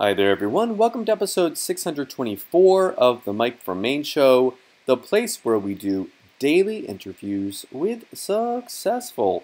Hi there, everyone. Welcome to episode 624 of the Mike from Maine Show, the place where we do daily interviews with successful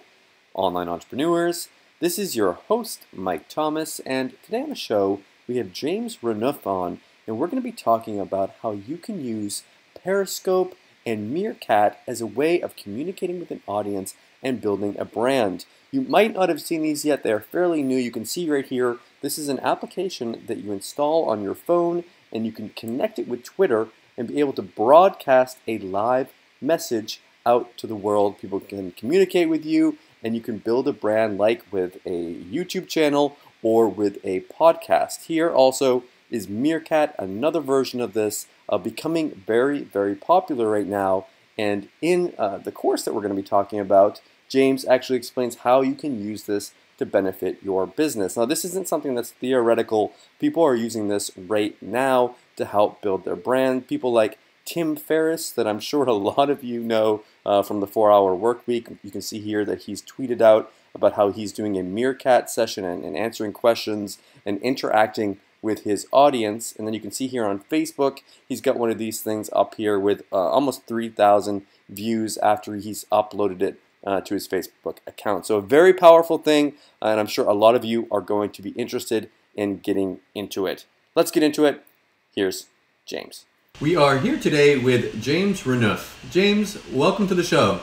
online entrepreneurs. This is your host, Mike Thomas, and today on the show we have James Renouf on, and we're going to be talking about how you can use Periscope and Meerkat as a way of communicating with an audience and building a brand. You might not have seen these yet. They're fairly new. You can see right here, this is an application that you install on your phone, and you can connect it with Twitter and be able to broadcast a live message out to the world. People can communicate with you, and you can build a brand like with a YouTube channel or with a podcast. Here also is Meerkat, another version of this, becoming very, very popular right now. And in the course that we're going to be talking about, James actually explains how you can use this to benefit your business. Now, this isn't something that's theoretical. People are using this right now to help build their brand. People like Tim Ferriss, that I'm sure a lot of you know from the 4-Hour Work Week. You can see here that he's tweeted out about how he's doing a Meerkat session and answering questions and interacting with his audience. And then you can see here on Facebook, he's got one of these things up here with almost 3,000 views after he's uploaded it to his Facebook account. So a very powerful thing, and I'm sure a lot of you are going to be interested in getting into it. Let's get into it. Here's James. We are here today with James Renouf. James, welcome to the show.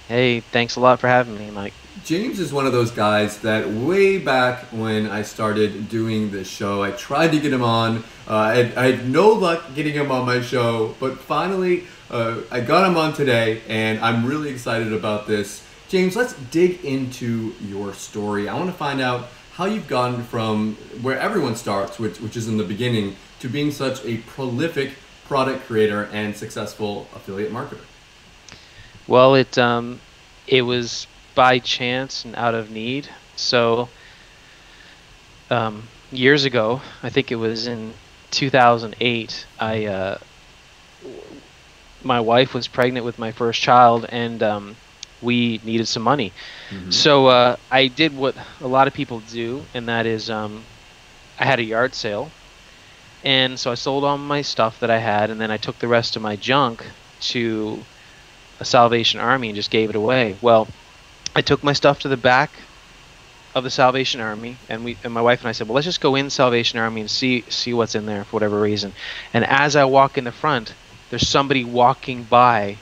Hey, thanks a lot for having me, Mike. James is one of those guys that way back when I started doing this show, I tried to get him on. I had no luck getting him on my show, but finally I got him on today, and I'm really excited about this. James, let's dig into your story. I want to find out how you've gotten from where everyone starts, which is in the beginning, to being such a prolific product creator and successful affiliate marketer. Well, it was by chance and out of need. So years ago, I think it was in 2008, my wife was pregnant with my first child, and we needed some money. Mm-hmm. So I did what a lot of people do, and that is I had a yard sale, and so I sold all my stuff that I had, and then I took the rest of my junk to a Salvation Army and just gave it away. Well, I took my stuff to the back of the Salvation Army, and my wife and I said, well, let's just go in Salvation Army and see what's in there for whatever reason. And as I walk in the front, there's somebody walking by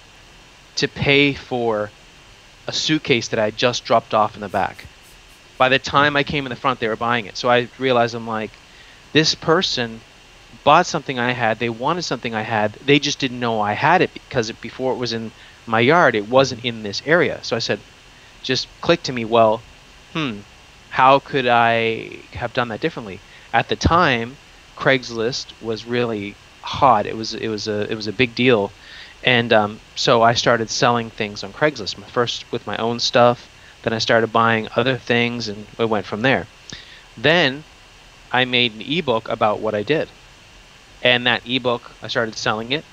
to pay for a suitcase that I just dropped off in the back. By the time I came in the front, they were buying it. So I realized, I'm like, this person bought something I had, they wanted something I had, they just didn't know I had it because before it was in my yard, it wasn't in this area. So I said, just clicked to me, well, how could I have done that differently? At the time, Craigslist was really hot. It was a big deal, and so I started selling things on Craigslist. First with my own stuff, then I started buying other things, and it went from there. Then I made an ebook about what I did, and that ebook I started selling it,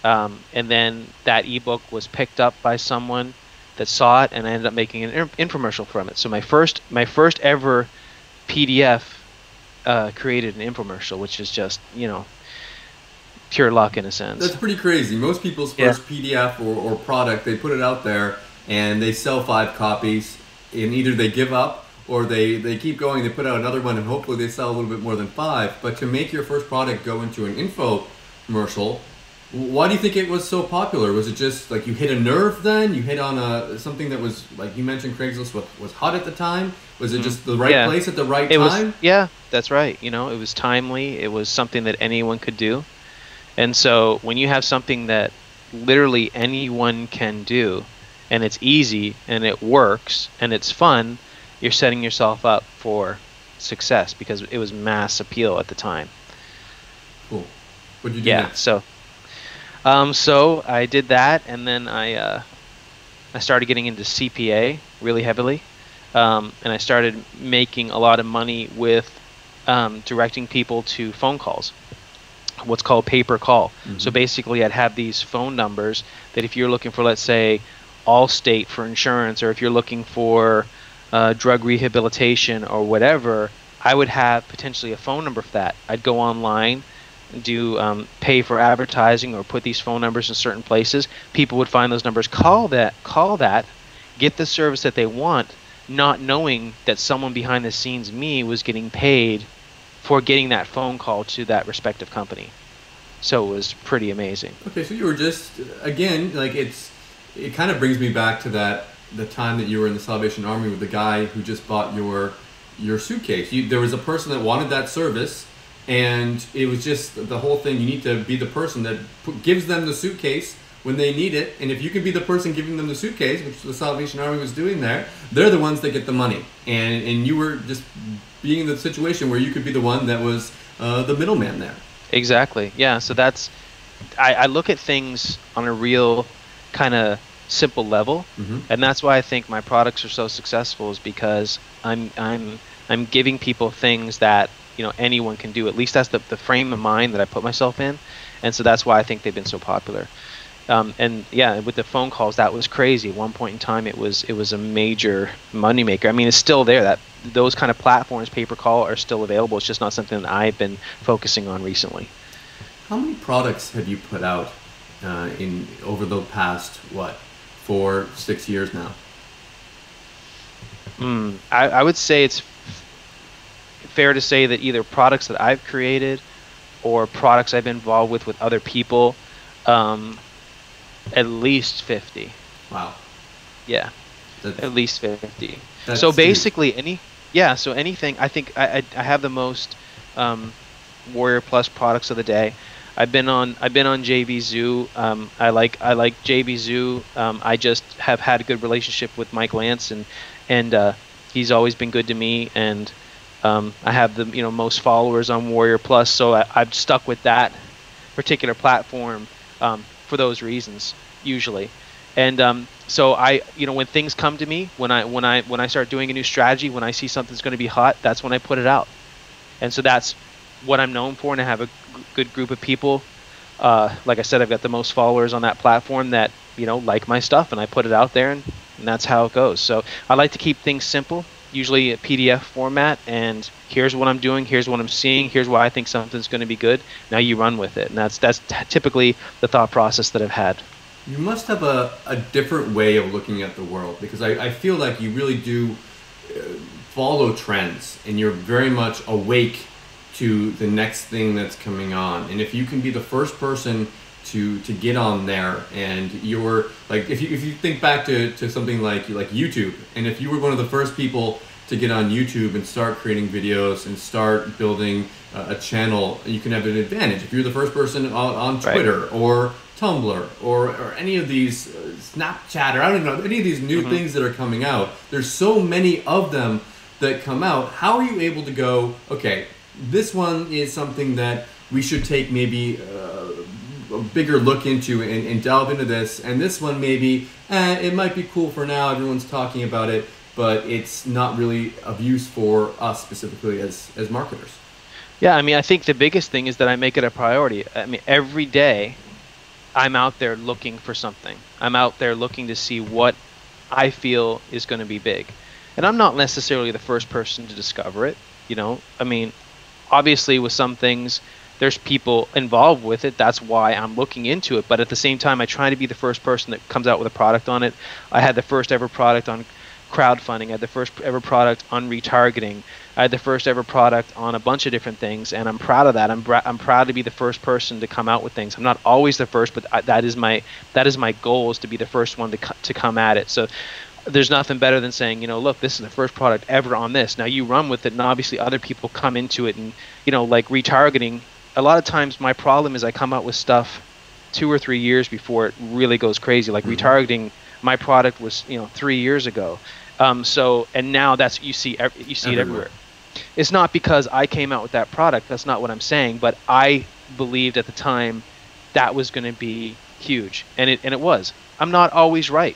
and then that ebook was picked up by someone that saw it, and I ended up making an infomercial from it. So my first ever PDF created an infomercial, which is just, pure luck in a sense. That's pretty crazy. Most people's first PDF or product, they put it out there and they sell 5 copies, and either they give up or they keep going, they put out another one, and hopefully they sell a little bit more than 5. But to make your first product go into an infomercial, why do you think it was so popular? Was it just like you hit a nerve then? You hit on something that was, like you mentioned, Craigslist was hot at the time? Was it just the right place at the right time? That's right. It was timely. It was something that anyone could do. And so when you have something that literally anyone can do, and it's easy, and it works, and it's fun, you're setting yourself up for success because it was mass appeal at the time. Cool. What did you do next? So I did that, and then I started getting into CPA really heavily, and I started making a lot of money with directing people to phone calls, what's called pay-per-call. Mm-hmm. So basically I'd have these phone numbers that if you're looking for, let's say, Allstate for insurance, or if you're looking for drug rehabilitation or whatever, I would have potentially a phone number for that. I'd go online, do pay for advertising or put these phone numbers in certain places. People would find those numbers, call that, get the service that they want, not knowing that someone behind the scenes, me, was getting paid for getting that phone call to that respective company. So it was pretty amazing. Okay, so you were just, again, like it kind of brings me back to the time that you were in the Salvation Army with the guy who just bought your suitcase. There was a person that wanted that service, and it was just the whole thing. You need to be the person that gives them the suitcase when they need it, and if you can be the person giving them the suitcase, which the Salvation Army was doing there, they're the ones that get the money. And you were just being in the situation where you could be the one that was the middleman there. Exactly. Yeah. So I look at things on a real kind of simple level, and that's why I think my products are so successful, is because I'm giving people things that anyone can do. At least that's the frame of mind that I put myself in, and so that's why I think they've been so popular. And yeah, with the phone calls, that was crazy. At one point in time, it was a major moneymaker. I mean, it's still there. That those kind of platforms, pay-per-call, are still available. It's just not something that I've been focusing on recently. How many products have you put out in over the past 4-6 years now? I would say it's fair to say that either products that I've created or products I've been involved with other people. At least 50. Wow. Yeah. At least 50. So basically so anything. I think I have the most Warrior Plus products of the day. I've been on JV Zoo. I like JV Zoo. I just have had a good relationship with Mike Lance, and he's always been good to me, and I have the most followers on Warrior Plus, so I've stuck with that particular platform for those reasons usually. And so when things come to me, when I start doing a new strategy, when I see something's going to be hot, that's when I put it out. And so that's what I'm known for, and I have a good group of people. Like I said, I've got the most followers on that platform that like my stuff, and I put it out there, and that's how it goes. So I like to keep things simple, usually a PDF format, and here's what I'm doing, here's what I'm seeing, here's why I think something's going to be good. Now you run with it, and that's typically the thought process that I've had. You must have a different way of looking at the world, because I feel like you really do follow trends, and you're very much awake to the next thing that's coming on. And if you can be the first person to get on there, and you're like, if you think back to something like YouTube, and if you were one of the first people to get on YouTube and start creating videos and start building a channel, you can have an advantage. If you're the first person on Twitter, right, or Tumblr, or any of these Snapchat, or I don't know, any of these new things that are coming out, there's so many of them that come out. How are you able to go, okay, this one is something that we should take maybe a bigger look into and delve into this, and this one maybe it might be cool for now, everyone's talking about it, but it's not really of use for us specifically as marketers? Yeah, I mean, I think the biggest thing is that I make it a priority. I mean, every day I'm out there looking for something. I'm out there looking to see what I feel is going to be big. And I'm not necessarily the first person to discover it, I mean, obviously with some things there's people involved with it, that's why I'm looking into it, but at the same time I try to be the first person that comes out with a product on it. I had the first ever product on crowdfunding, I had the first ever product on retargeting, I had the first ever product on a bunch of different things, and I'm proud of that. I'm proud to be the first person to come out with things. I'm not always the first, but that is my goal, is to be the first one to come at it. So there's nothing better than saying, look, this is the first product ever on this. Now you run with it, and obviously other people come into it, and like retargeting. A lot of times my problem is I come out with stuff 2 or 3 years before it really goes crazy. Like retargeting, my product was 3 years ago. And now that's you see it everywhere. It's not because I came out with that product. That's not what I'm saying. But I believed at the time that was going to be huge, and it was. I'm not always right.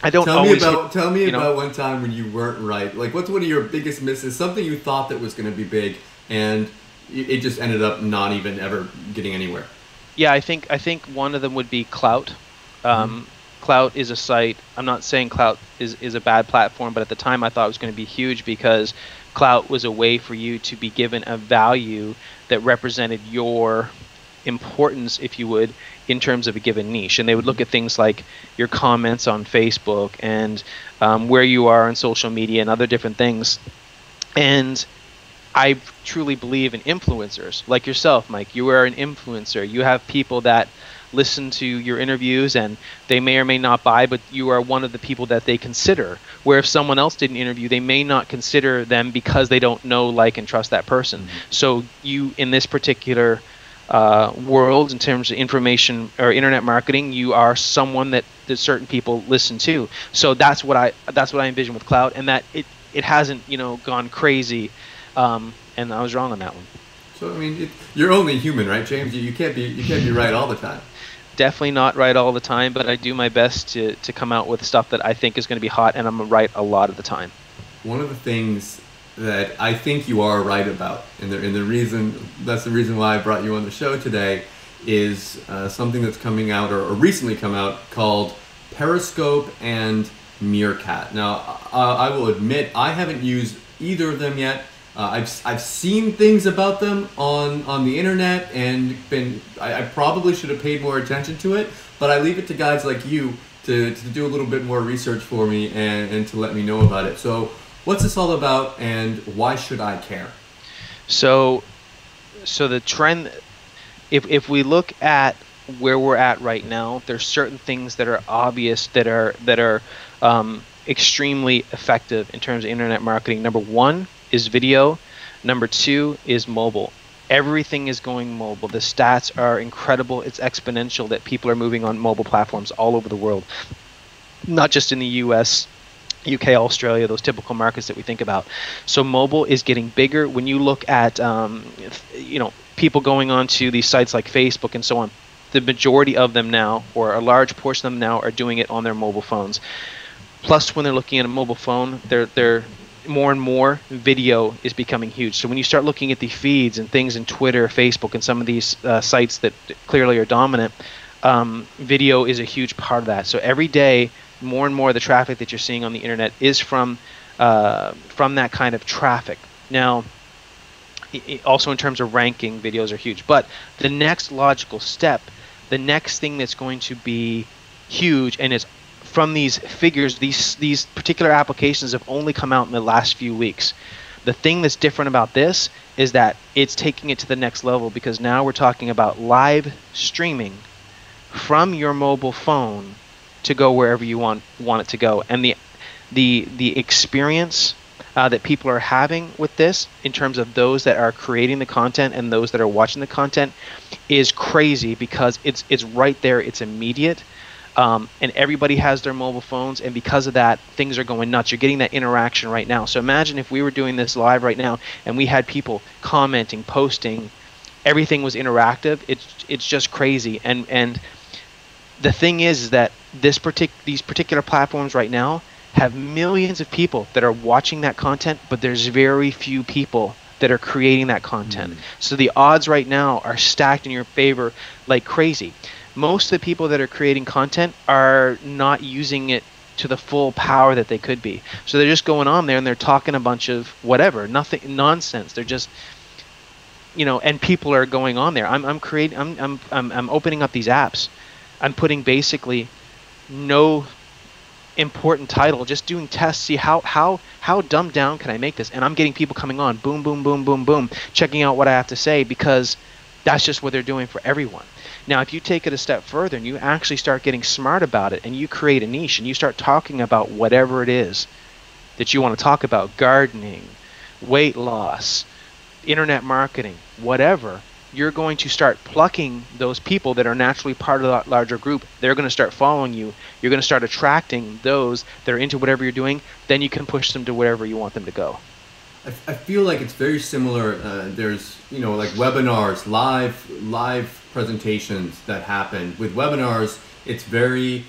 I don't always. Tell me about one time when you weren't right. Like, what's one of your biggest misses? Something you thought that was going to be big, and it just ended up not even ever getting anywhere. Yeah, I think one of them would be Clout. Clout is a site. I'm not saying Clout is a bad platform, but at the time I thought it was going to be huge because clout was a way for you to be given a value that represented your importance, if you would, in terms of a given niche. And they would look at things like your comments on Facebook and where you are on social media and other different things. And I truly believe in influencers like yourself, Mike. You are an influencer. You have people that listen to your interviews and they may or may not buy, but you are one of the people that they consider. Where if someone else did an interview, they may not consider them because they don't know, like, and trust that person. So you, in this particular world, in terms of information or internet marketing, you are someone that certain people listen to. So that's what I envision with clout, and that it hasn't gone crazy. And I was wrong on that one. So I mean, you're only human, right, James? You can't be right all the time. Definitely not right all the time, but I do my best to come out with stuff that I think is going to be hot, and I'm right a lot of the time. One of the things that I think you are right about, and the reason why I brought you on the show today, is something that's coming out or recently come out called Periscope and Meerkat. Now, I will admit I haven't used either of them yet. I've seen things about them on the internet, and I probably should have paid more attention to it, but I leave it to guys like you to do a little bit more research for me and to let me know about it. So what's this all about, and why should I care? So the trend, if we look at where we're at right now, there's certain things that are obvious that are extremely effective in terms of internet marketing. Number one is video. Number two is mobile. Everything is going mobile. The stats are incredible. It's exponential that people are moving on mobile platforms all over the world, not just in the US, UK, Australia, those typical markets that we think about. So mobile is getting bigger. When you look at people going onto these sites like Facebook and so on, the majority of them now, or a large portion of them now, are doing it on their mobile phones. Plus, when they're looking at a mobile phone, they're more and more video is becoming huge. So when you start looking at the feeds and things in Twitter, Facebook, and some of these sites that clearly are dominant, video is a huge part of that. So every day, more and more of the traffic that you're seeing on the internet is from that kind of traffic. Now, also in terms of ranking, videos are huge. But the next logical step, the next thing that's going to be huge, and it's from these figures, these particular applications have only come out in the last few weeks. The thing that's different about this is that it's taking it to the next level, because now we're talking about live streaming from your mobile phone to go wherever you want it to go. And the experience that people are having with this, in terms of those that are creating the content and those that are watching the content, is crazy, because it's right there, it's immediate. And everybody has their mobile phones, and because of that, things are going nuts. You're getting that interaction right now. So imagine if we were doing this live right now and we had people commenting, posting, everything was interactive. It's just crazy. And the thing is that these particular platforms right now have millions of people that are watching that content, but there's very few people that are creating that content. So the odds right now are stacked in your favor like crazy. Most of the people that are creating content are not using it to the full power that they could be. So they're just going on there and they're talking a bunch of whatever, nothing, nonsense. They're just, and people are going on there. I'm opening up these apps. I'm putting basically no important title, just doing tests, see how dumbed down can I make this, and I'm getting people coming on, boom, boom, boom, boom, boom, checking out what I have to say, because that's just what they're doing for everyone. Now, if you take it a step further and you actually start getting smart about it, and you create a niche and you start talking about whatever it is that you want to talk about, gardening, weight loss, internet marketing, whatever, you're going to start plucking those people that are naturally part of that larger group. They're going to start following you. You're going to start attracting those that are into whatever you're doing. Then you can push them to wherever you want them to go. I feel like it's very similar. There's, like webinars, live presentations that happen. With webinars, it's very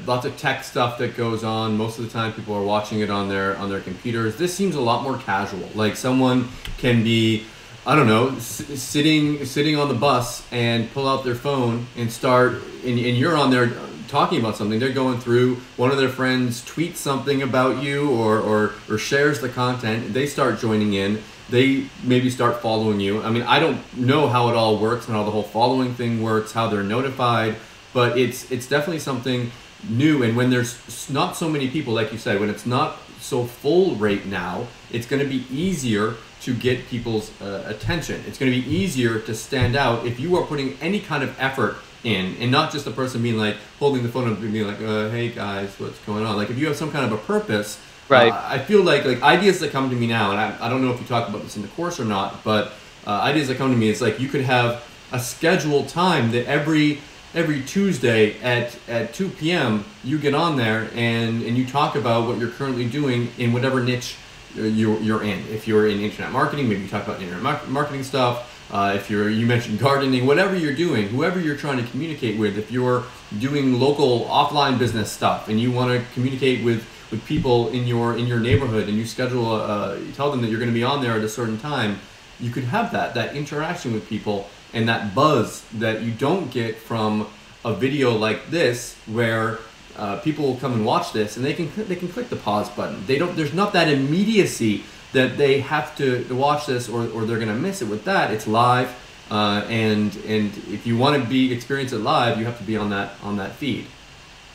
lots of tech stuff that goes on. Most of the time, people are watching it on their computers. This seems a lot more casual. Like someone can be, I don't know, sitting on the bus and pull out their phone and start, and you're on there talking about something. They're going through, one of their friends tweets something about you or shares the content. They start joining in. They maybe start following you. I mean, I don't know how it all works and how the whole following thing works, how they're notified, but it's definitely something new. And when there's not so many people, like you said, when it's not so full right now, it's going to be easier to get people's attention. It's going to be easier to stand out if you are putting any kind of effort in, and not just the person being like holding the phone up and being like, hey guys, what's going on? Like if you have some kind of a purpose, right? I feel like ideas that come to me now, and I don't know if you talk about this in the course or not, but ideas that come to me, it's like you could have a scheduled time that every Tuesday at 2 p.m. you get on there and you talk about what you're currently doing in whatever niche you're in. If you're in internet marketing, maybe you talk about internet marketing stuff. If you mentioned gardening, whatever you're doing, whoever you're trying to communicate with, if you're doing local offline business stuff and you want to communicate with people in your neighborhood and you schedule you tell them that you're going to be on there at a certain time, you could have that interaction with people and that buzz that you don't get from a video like this, where people will come and watch this and they can click the pause button. There's not that immediacy that they have to watch this or they're gonna miss it. With that, it's live, and if you want to experience it live, you have to be on that feed.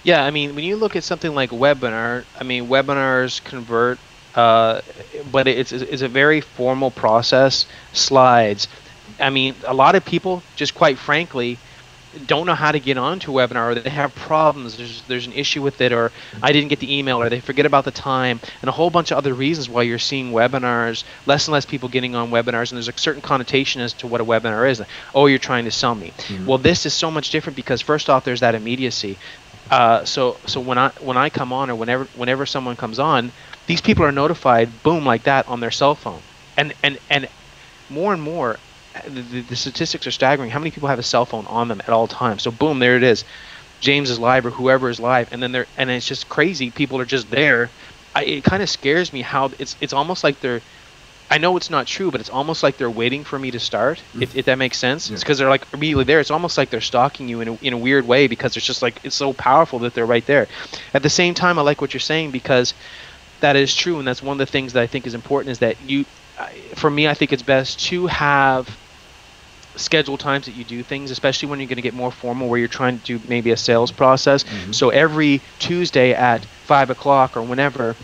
Yeah, I mean, when you look at something like webinar, I mean, webinars convert, but it's a very formal process. Slides. I mean, a lot of people, just quite frankly, don't know how to get onto a webinar, or they have problems. There's an issue with it, or I didn't get the email, or they forget about the time, and a whole bunch of other reasons why you're seeing webinars, less and less people getting on webinars, and there's a certain connotation as to what a webinar is. Oh, you're trying to sell me. Mm-hmm. Well, this is so much different because first off, there's that immediacy. So when I come on, or whenever someone comes on, these people are notified, boom, like that on their cell phone, and more and more. The statistics are staggering. How many people have a cell phone on them at all times? So boom, there it is. James is live, or whoever is live, and then it's just crazy. People are just there. It kind of scares me how it's almost like they're. I know it's not true, but it's almost like they're waiting for me to start. If that makes sense, yeah. It's because they're like immediately there. It's almost like they're stalking you in a weird way, because it's just like it's so powerful that they're right there. At the same time, I like what you're saying, because that is true, and that's one of the things that I think is important. Is that for me, I think it's best to have schedule times that you do things, especially when you're going to get more formal, where you're trying to do maybe a sales process. Mm-hmm. So every Tuesday at 5 o'clock or whenever,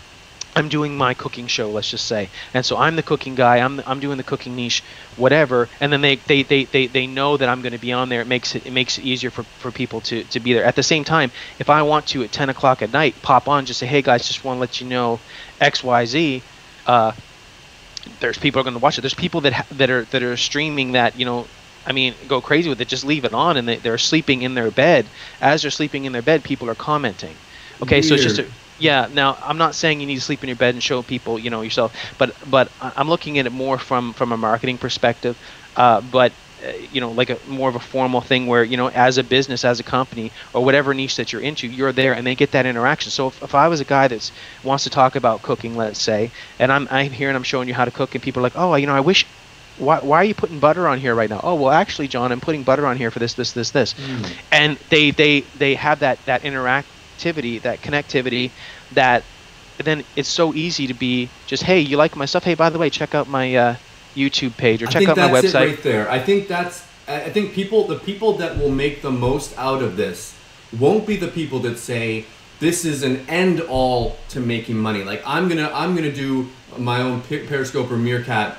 I'm doing my cooking show, let's just say, and so I'm the cooking guy. I'm doing the cooking niche, whatever, and then they know that I'm going to be on there. It makes it easier for people to be there. At the same time, if I want to at 10 o'clock at night pop on, just say, hey guys, just want to let you know XYZ. There's people are going to watch it. There's people that are streaming that, I mean, go crazy with it. Just leave it on, and they're sleeping in their bed. As they're sleeping in their bed, people are commenting. Okay, weird. So it's just yeah. Now, I'm not saying you need to sleep in your bed and show people, yourself, but I'm looking at it more from a marketing perspective. But like more of a formal thing where, as a business, as a company, or whatever niche that you're into, you're there and they get that interaction. So if I was a guy that wants to talk about cooking, let's say, and I'm here and I'm showing you how to cook, and people are like, oh, I wish. Why are you putting butter on here right now? Oh, well, actually, John, I'm putting butter on here for this. And they have that interactivity, that connectivity, that then it's so easy to be just, hey, you like my stuff? Hey, by the way, check out my YouTube page, or check out my website. I think that's it right there. I think the people that will make the most out of this won't be the people that say this is an end all to making money. Like I'm gonna do my own Periscope or Meerkat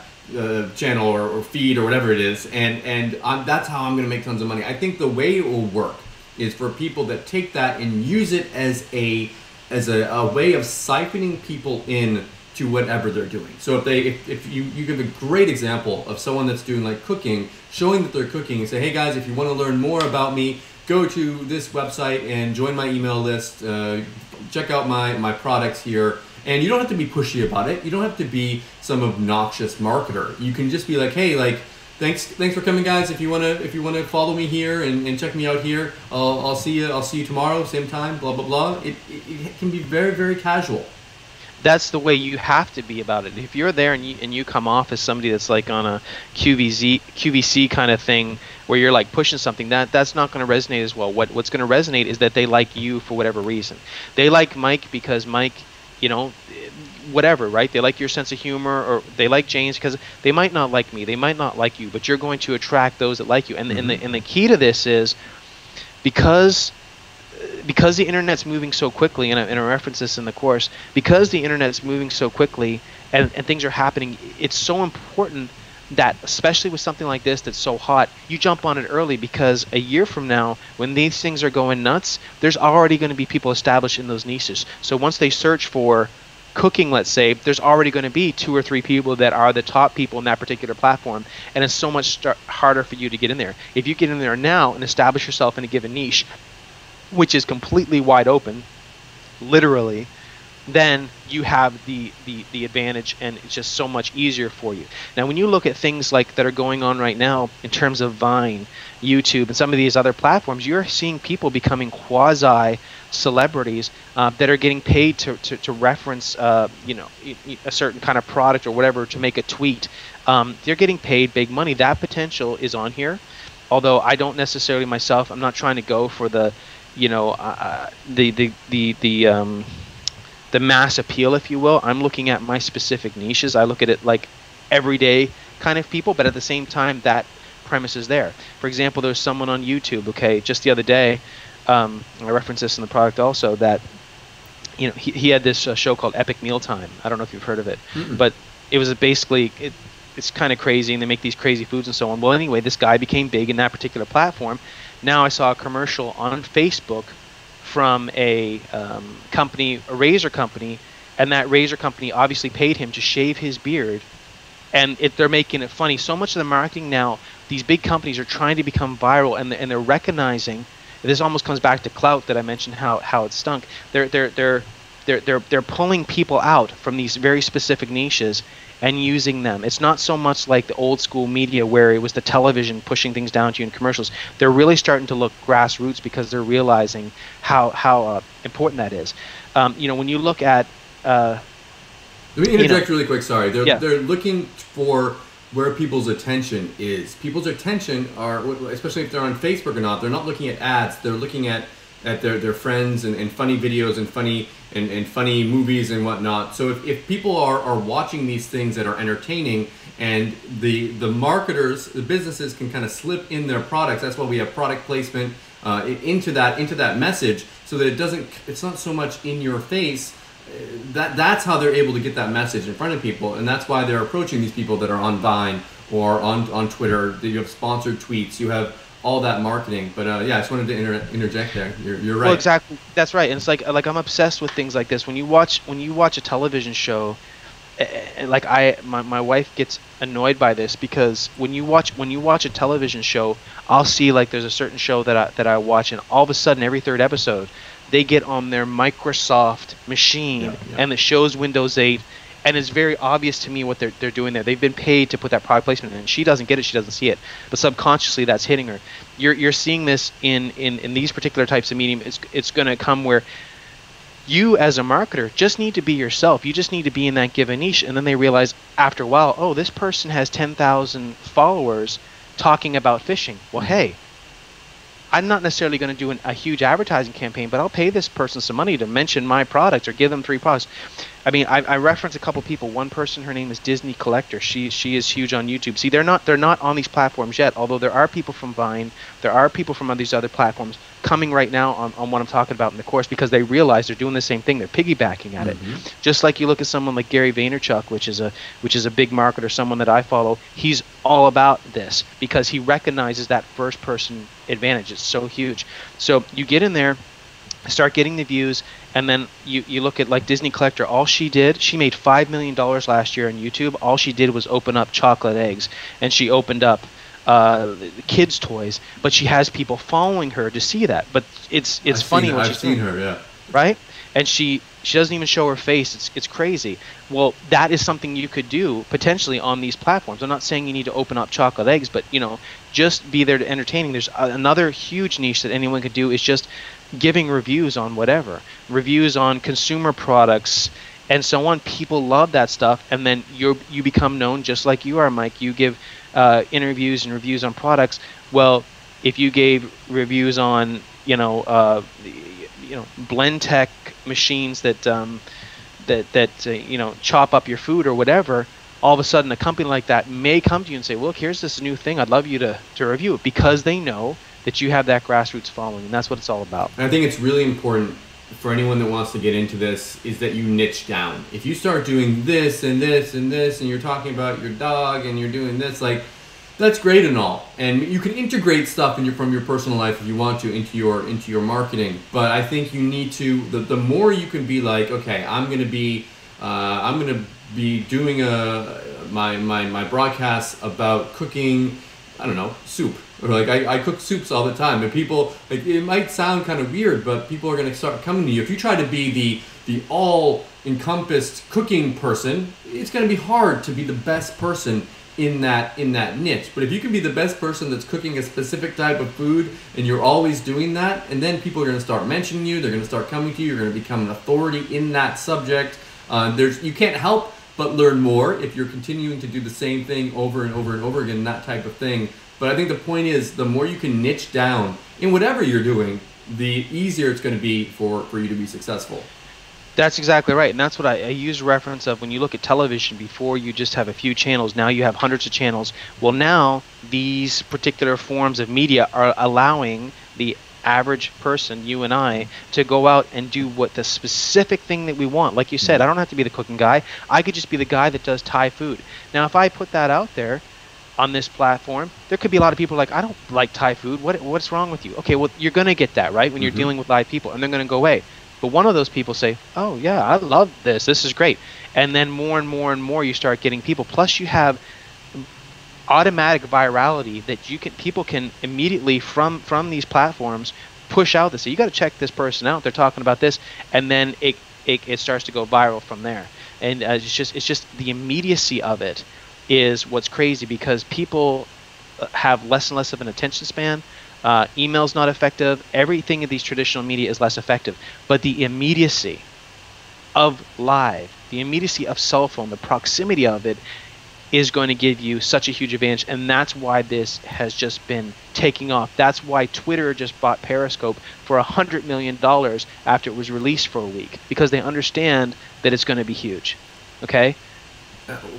channel or feed or whatever it is, and that's how I'm gonna make tons of money. I think the way it will work is for people that take that and use it as a way of siphoning people in to whatever they're doing. So if you give a great example of someone that's doing like cooking, showing that they're cooking, and say, hey guys, if you want to learn more about me, go to this website and join my email list, check out my products here. And you don't have to be pushy about it. You don't have to be some obnoxious marketer. You can just be like, hey, like, thanks for coming, guys. If you wanna follow me here and check me out here, I'll see you tomorrow, same time, blah blah blah. It can be very, very casual. that's the way you have to be about it. If you're there and you come off as somebody that's like on a QVC kind of thing where you're like pushing something, that's not going to resonate as well. What's going to resonate is that they like you for whatever reason. They like Mike because Mike, you know, whatever, right? They like your sense of humor, or they like James because they might not like me, they might not like you, but you're going to attract those that like you. And the key to this is because the internet's moving so quickly, and I reference this in the course, because the internet's moving so quickly and things are happening, it's so important that, especially with something like this that's so hot, you jump on it early, because a year from now, when these things are going nuts, there's already going to be people established in those niches. So once they search for cooking, let's say, there's already going to be 2 or 3 people that are the top people in that particular platform, and it's so much harder for you to get in there. If you get in there now and establish yourself in a given niche, which is completely wide open, literally, then you have the advantage, and it's just so much easier for you. Now, when you look at things like that are going on right now in terms of Vine, YouTube, and some of these other platforms, you're seeing people becoming quasi celebrities that are getting paid to reference you know, a certain kind of product or whatever, to make a tweet. They're getting paid big money. That potential is on here, although I don't necessarily myself, I'm not trying to go for the, you know, the mass appeal, if you will. I'm looking at my specific niches. I look at it like everyday kind of people, but at the same time, that premise is there. For example, there's someone on YouTube, okay, just the other day, I reference this in the product also, that, you know, he had this show called Epic Mealtime. I don't know if you've heard of it, but it was basically, it's kind of crazy, and they make these crazy foods and so on. Well, anyway, this guy became big in that particular platform. Now I saw a commercial on Facebook from a company, a razor company, and that razor company obviously paid him to shave his beard, and they're making it funny. So much of the marketing now, these big companies are trying to become viral, and they're recognizing, this almost comes back to clout that I mentioned, how it stunk. They're pulling people out from these very specific niches and using them. It's not so much like the old school media where it was the television pushing things down to you in commercials. They're really starting to look grassroots because they're realizing how important that is. You know, when you look at let me interject really quick. Sorry, they're looking for where people's attention is. People's attention are, especially if they're on Facebook or not, they're not looking at ads. They're looking at their friends and funny videos and funny movies and whatnot. So if people are watching these things that are entertaining, and the marketers, the businesses can kind of slip in their products. That's why we have product placement into that message, so that it's not so much in your face. That's how they're able to get that message in front of people, and that's why they're approaching these people that are on Vine or on Twitter. You have sponsored tweets, you have all that marketing. But yeah, I just wanted to interject there. You're right. Well, exactly. That's right. And it's like I'm obsessed with things like this. When you watch a television show, like my wife gets annoyed by this, because when you watch a television show, I'll see, like, there's a certain show that I watch, and all of a sudden every third episode they get on their Microsoft machine and it shows Windows 8. And it's very obvious to me what they're doing there. They've been paid to put that product placement in, and she doesn't get it, she doesn't see it, but subconsciously that's hitting her. You're seeing this in these particular types of medium. It's going to come where you as a marketer just need to be yourself. You just need to be in that given niche, and then they realize after a while, oh, this person has 10,000 followers talking about fishing. Well, hey, I'm not necessarily going to do a huge advertising campaign, but I'll pay this person some money to mention my product or give them 3 products. I mean, I reference a couple people. One person, her name is Disney Collector. She is huge on YouTube. See, they're not on these platforms yet, although there are people from Vine, there are people from these other platforms coming right now on what I'm talking about in the course, because they realize they're doing the same thing. They're piggybacking at it. Just like you look at someone like Gary Vaynerchuk, which is a big marketer, someone that I follow. He's all about this because he recognizes that first person advantage. It's so huge. So you get in there, start getting the views, and then you look at, like, Disney Collector. All she made $5 million last year on YouTube. All she did was open up chocolate eggs, and she opened up kids' toys, but she has people following her to see that. But it's funny what she's doing. I've seen her, yeah. Right? And she doesn't even show her face. It's crazy. Well, that is something you could do potentially on these platforms. I'm not saying you need to open up chocolate eggs, but, you know, just be there to entertaining. There's another huge niche that anyone could do, is just giving reviews on whatever. Reviews on consumer products and so on. People love that stuff, and then you become known just like you are, Mike. You give interviews and reviews on products. Well, if you gave reviews on blend tech machines that chop up your food or whatever, all of a sudden a company like that may come to you and say, look, here's this new thing, I'd love you to review it, because they know that you have that grassroots following, and that's what it's all about. And I think it's really important for anyone that wants to get into this is that you niche down. If you start doing this and this and this, and you're talking about your dog and you're doing this, like, that's great and all, and you can integrate stuff from your personal life if you want to into your marketing. But I think you need to, the more you can be like, okay, I'm gonna be doing my broadcasts about cooking, I don't know, soup, or like I cook soups all the time, and people, like, it might sound kind of weird, but people are gonna start coming to you. If you try to be the all encompassed cooking person, it's gonna be hard to be the best person in that niche. But if you can be the best person that's cooking a specific type of food, and you're always doing that, and then people are going to start mentioning you, they're going to start coming to you, you're going to become an authority in that subject. You can't help but learn more if you're continuing to do the same thing over and over and over again, that type of thing. But I think the point is, the more you can niche down in whatever you're doing, the easier it's going to be for you to be successful. That's exactly right, and that's what I use reference of when you look at television. Before, you just have a few channels. Now you have hundreds of channels. Well, now these particular forms of media are allowing the average person, you and I, to go out and do what the specific thing that we want. Like you said, I don't have to be the cooking guy. I could just be the guy that does Thai food. Now, if I put that out there on this platform, there could be a lot of people like, I don't like Thai food. What's wrong with you? Okay, well, you're going to get that, right, when you're dealing with live people, and they're going to go away. But one of those people say, oh, yeah, I love this. This is great. And then more and more and more you start getting people. Plus you have automatic virality that people can immediately from these platforms push out this. So you got to check this person out. They're talking about this. And then it starts to go viral from there. And it's just the immediacy of it is what's crazy, because people have less and less of an attention span. Email's not effective. Everything in these traditional media is less effective. But the immediacy of live, the immediacy of cell phone, the proximity of it is going to give you such a huge advantage. And that's why this has just been taking off. That's why Twitter just bought Periscope for $100 million after it was released for a week, because they understand that it's going to be huge. Okay?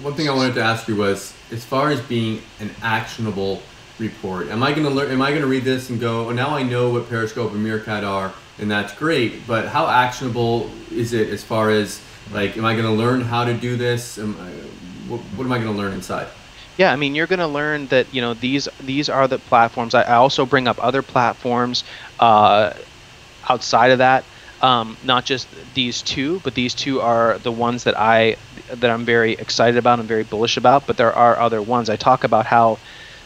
One thing I wanted to ask you was, as far as being an actionable report, am I going to read this and go, oh, now I know what Periscope and Meerkat are, and that's great, but how actionable is it, as far as, like, am I going to learn how to do this? What am I going to learn inside? Yeah, I mean, you're going to learn that, these are the platforms. I also bring up other platforms outside of that, not just these two, but these two are the ones that I'm very excited about and very bullish about, but there are other ones. I talk about how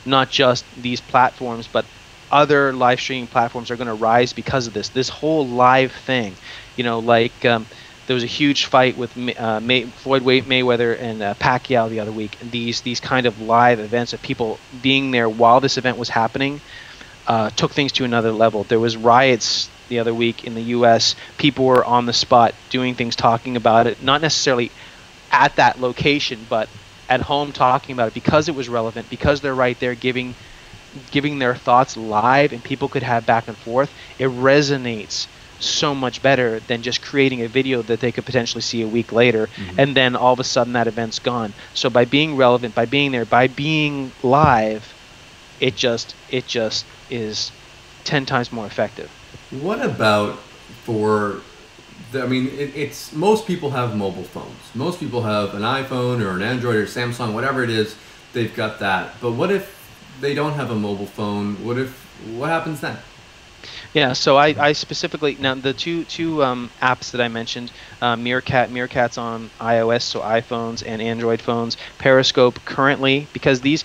not just these platforms, but other live streaming platforms are going to rise because of this whole live thing. There was a huge fight with Floyd Mayweather and Pacquiao the other week. And these kind of live events of people being there while this event was happening took things to another level. There was riots the other week in the U.S. People were on the spot doing things, talking about it, not necessarily at that location, but at home talking about it, because it was relevant, because they're right there giving their thoughts live, and people could have back and forth. It resonates so much better than just creating a video that they could potentially see a week later, and then all of a sudden that event's gone. So by being relevant, by being there, by being live, it just is 10 times more effective. What about it's most people have mobile phones. Most people have an iPhone or an Android or Samsung, whatever it is, they've got that. But what if they don't have a mobile phone? What happens then? Yeah, so I specifically, now the two apps that I mentioned, Meerkat's on iOS, so iPhones and Android phones. Periscope currently, because these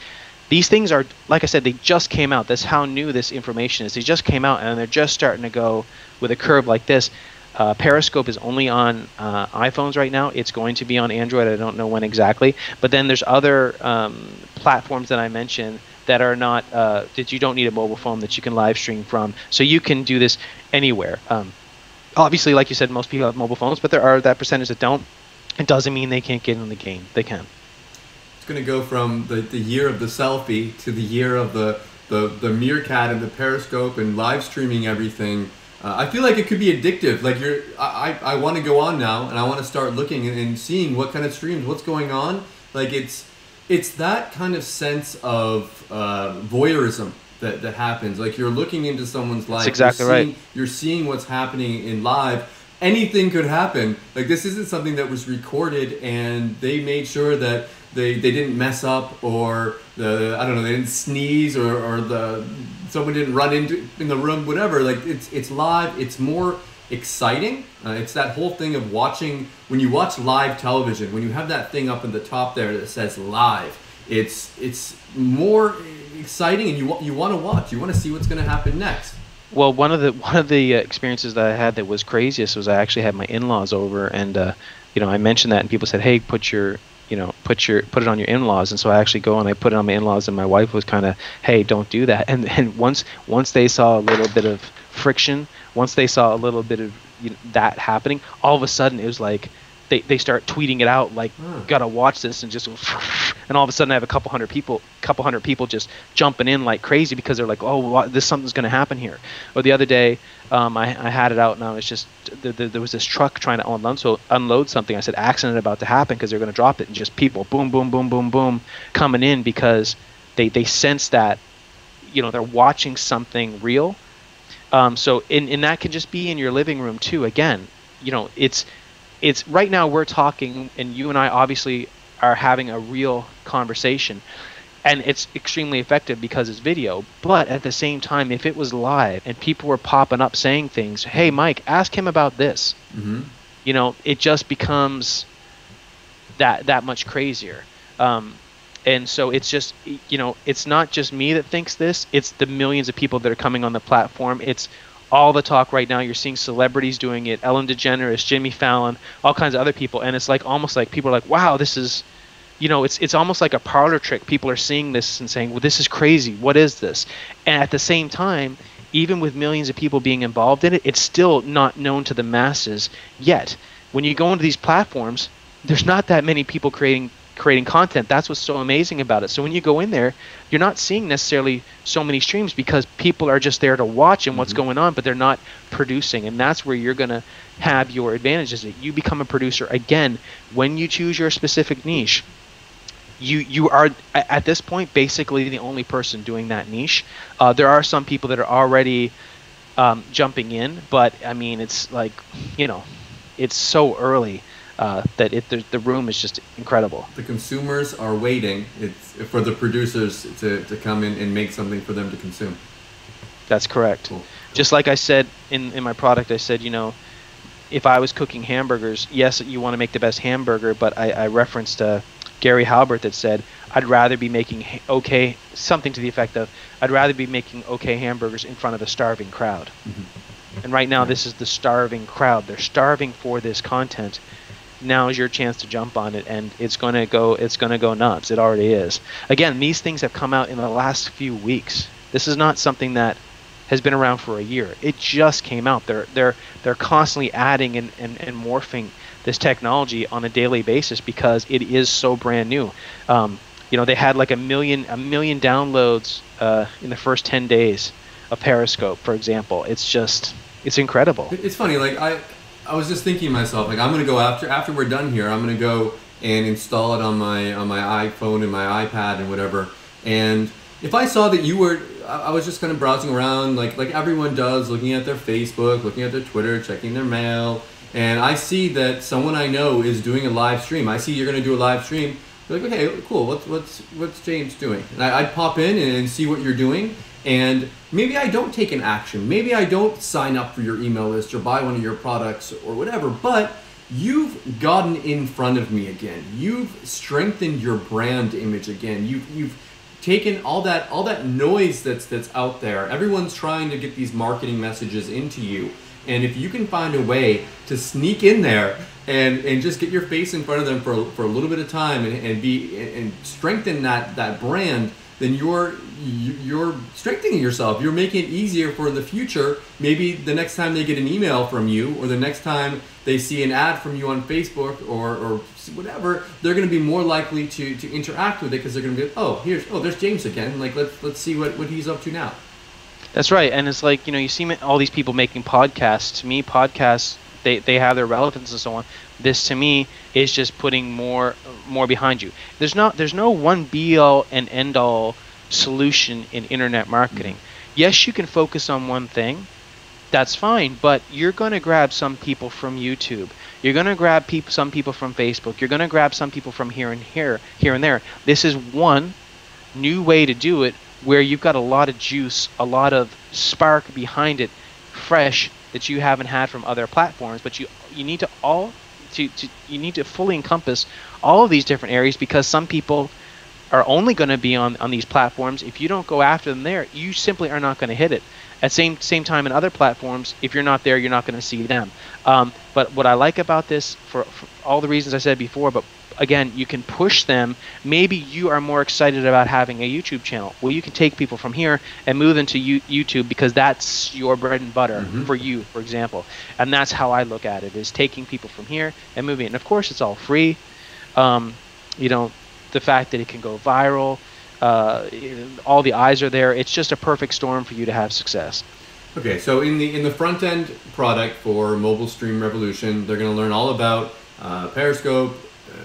things are, like I said, they just came out. That's how new this information is. They just came out, and they're just starting to go with a curve like this. Periscope is only on iPhones right now. It's going to be on Android. I don't know when exactly. But then there's other platforms that I mentioned that are not, that you don't need a mobile phone, that you can live stream from. So you can do this anywhere. Obviously, like you said, most people have mobile phones, but there are that percentage that don't. It doesn't mean they can't get in the game. They can. It's going to go from the year of the selfie to the year of the Meerkat and the Periscope and live streaming everything. I feel like it could be addictive. Like I want to go on now and I want to start looking and seeing what kind of streams, what's going on. Like it's that kind of sense of voyeurism that happens. Like you're looking into someone's life. That's exactly right. You're seeing what's happening in live. Anything could happen. Like this isn't something that was recorded and they made sure that they didn't mess up, or they didn't sneeze, or someone didn't run in the room, whatever. Like it's live. It's more exciting. It's that whole thing of watching, when you watch live television, when you have that thing up in the top there that says live, it's more exciting, and you want to watch. You want to see what's going to happen next. Well, one of the experiences that I had that was craziest was I actually had my in-laws over, and I mentioned that, and people said, "Hey, put it on your in-laws." And so I actually go and I put it on my in-laws, and my wife was kind of, "Hey, don't do that." And once they saw a little bit of friction, once they saw a little bit of that happening, all of a sudden it was like they start tweeting it out like, "Gotta watch this," and just, and all of a sudden I have a couple hundred people just jumping in like crazy because they're like, "Oh, something's gonna happen here." Or the other day, I had it out and I was just there was this truck trying to unload something. I said, "Accident about to happen," because they're gonna drop it, and just people boom boom boom boom boom coming in because they sense that they're watching something real. So and that can just be in your living room too. Again, it's right now we're talking, and you and I obviously are having a real conversation, and it's extremely effective because it's video. But at the same time, if it was live and people were popping up saying things, "Hey, Mike, ask him about this," it just becomes that much crazier. And so it's just, it's not just me that thinks this, it's the millions of people that are coming on the platform. It's all the talk right now. You're seeing celebrities doing it, Ellen DeGeneres, Jimmy Fallon, all kinds of other people. And it's like almost like people are like, wow, this is, it's almost like a parlor trick. People are seeing this and saying, well, this is crazy. What is this? And at the same time, even with millions of people being involved in it, it's still not known to the masses yet. When you go into these platforms, there's not that many people creating content. That's what's so amazing about it. So when you go in there, you're not seeing necessarily so many streams because people are just there to watch and what's going on, but they're not producing. And that's where you're going to have your advantage, is that you become a producer. Again, when you choose your specific niche, you are at this point basically the only person doing that niche. There are some people that are already jumping in, but I mean, it's like, it's so early. That the room is just incredible. The consumers are waiting. It's for the producers to come in and make something for them to consume. That's correct. Cool. Just like I said in my product, I said, if I was cooking hamburgers, yes, you want to make the best hamburger, but I referenced Gary Halbert that said, I'd rather be making something to the effect of, I'd rather be making okay hamburgers in front of a starving crowd. And right now, this is the starving crowd. They're starving for this content. Now is your chance to jump on it, and it's going to go nuts. It already is. Again, these things have come out in the last few weeks. This is not something that has been around for a year. It just came out. They're constantly adding and morphing this technology on a daily basis because it is so brand new. They had like a million downloads in the first 10 days of Periscope, for example. It's incredible. It's funny, like I was just thinking to myself, like, I'm gonna go after we're done here, I'm gonna go and install it on my iPhone and my iPad and whatever. And if I saw that I was just kind of browsing around like everyone does, looking at their Facebook, looking at their Twitter, checking their mail, and I see that someone I know is doing a live stream. I see you're gonna do a live stream. You're like, okay, cool. What's James doing? And I'd pop in and see what you're doing. And maybe I don't take an action. Maybe I don't sign up for your email list or buy one of your products or whatever, but you've gotten in front of me again. You've strengthened your brand image again. You've taken all that noise that's out there. Everyone's trying to get these marketing messages into you. And if you can find a way to sneak in there and just get your face in front of them for a little bit of time and strengthen that brand, then you're strengthening yourself. You're making it easier for the future. Maybe the next time they get an email from you, or the next time they see an ad from you on Facebook or whatever, they're going to be more likely to interact with it, because they're going to be, there's James again. Like, let's see what he's up to now. That's right. And it's like, you see all these people making podcasts. To me, podcasts, they have their relevance and so on. This, to me, is just putting more behind you. There's no one be-all and end-all solution in internet marketing. Yes, you can focus on one thing. That's fine, but you're going to grab some people from YouTube. You're going to grab some people from Facebook. You're going to grab some people from here and there. This is one new way to do it, where you've got a lot of juice, a lot of spark behind it, fresh, that you haven't had from other platforms. But you need to fully encompass all of these different areas, because some people are only going to be on these platforms. If you don't go after them there, you simply are not going to hit it. At same time, in other platforms, if you're not there, you're not going to see them. But what I like about this, for all the reasons I said before, but again, you can push them. Maybe you are more excited about having a YouTube channel. Well, you can take people from here and move them to YouTube, because that's your bread and butter for you, for example. And that's how I look at it, is taking people from here and moving it. And of course, it's all free. The fact that it can go viral, all the eyes are there. It's just a perfect storm for you to have success. Okay, so in the front end product for Mobile Stream Revolution, they're going to learn all about Periscope,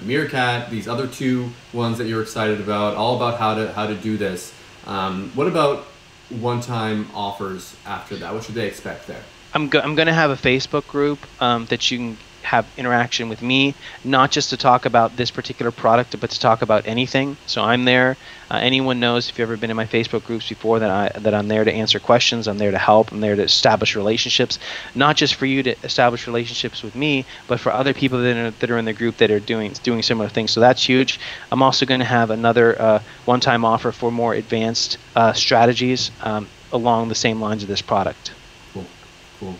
Meerkat, these other two ones that you're excited about, all about how to do this. What about one-time offers after that? What should they expect there? I'm going to have a Facebook group that you can have interaction with me, not just to talk about this particular product, but to talk about anything. So I'm there. Anyone knows, if you've ever been in my Facebook groups before, that I'm there to answer questions. I'm there to help. I'm there to establish relationships, not just for you to establish relationships with me, but for other people that are in the group that are doing similar things. So that's huge. I'm also going to have another one-time offer for more advanced strategies along the same lines of this product. Cool.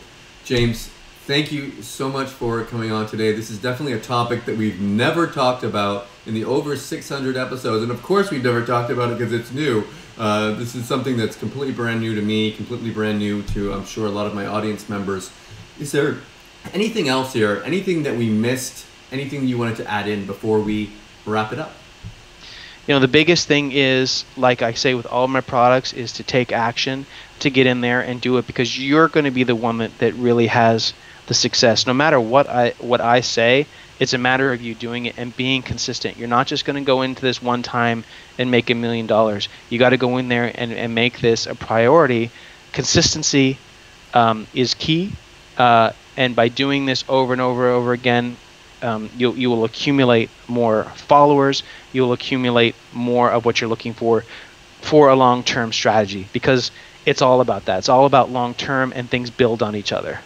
James, thank you so much for coming on today. This is definitely a topic that we've never talked about in the over 600 episodes. And of course we've never talked about it because it's new. This is something that's completely brand new to me, completely brand new to, I'm sure, a lot of my audience members. Is there anything else here, anything that we missed, anything you wanted to add in before we wrap it up? The biggest thing is, like I say with all of my products, is to take action, to get in there and do it, because you're going to be the one that really has the success. No matter what I say, it's a matter of you doing it and being consistent. You're not just going to go into this one time and make $1 million. You got to go in there and make this a priority. Consistency is key, and by doing this over and over again, you will accumulate more followers. You will accumulate more of what you're looking for a long-term strategy, because it's all about that. It's all about long-term, and things build on each other.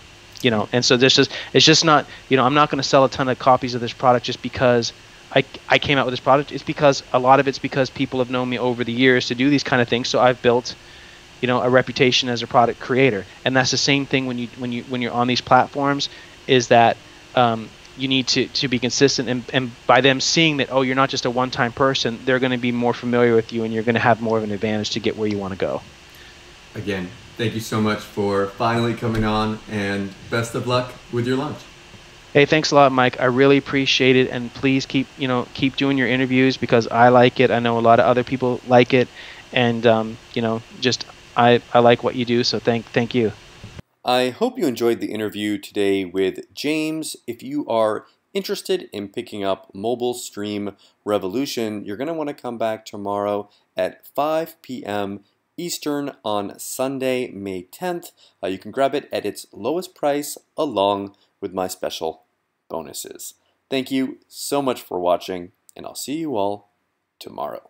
And so it's just not, I'm not going to sell a ton of copies of this product just because I came out with this product. It's because a lot of it's because people have known me over the years to do these kind of things. So I've built, a reputation as a product creator. And that's the same thing when you're on these platforms, is that you need to be consistent, and by them seeing that, you're not just a one-time person, they're going to be more familiar with you, and you're going to have more of an advantage to get where you want to go. Again, thank you so much for finally coming on, and best of luck with your launch. Hey, thanks a lot, Mike. I really appreciate it, and please keep doing your interviews, because I like it. I know a lot of other people like it, and I like what you do. So thank you. I hope you enjoyed the interview today with James. If you are interested in picking up Mobile Stream Revolution, you're going to want to come back tomorrow at 5 p.m. Eastern on Sunday, May 10th. You can grab it at its lowest price along with my special bonuses. Thank you so much for watching, and I'll see you all tomorrow.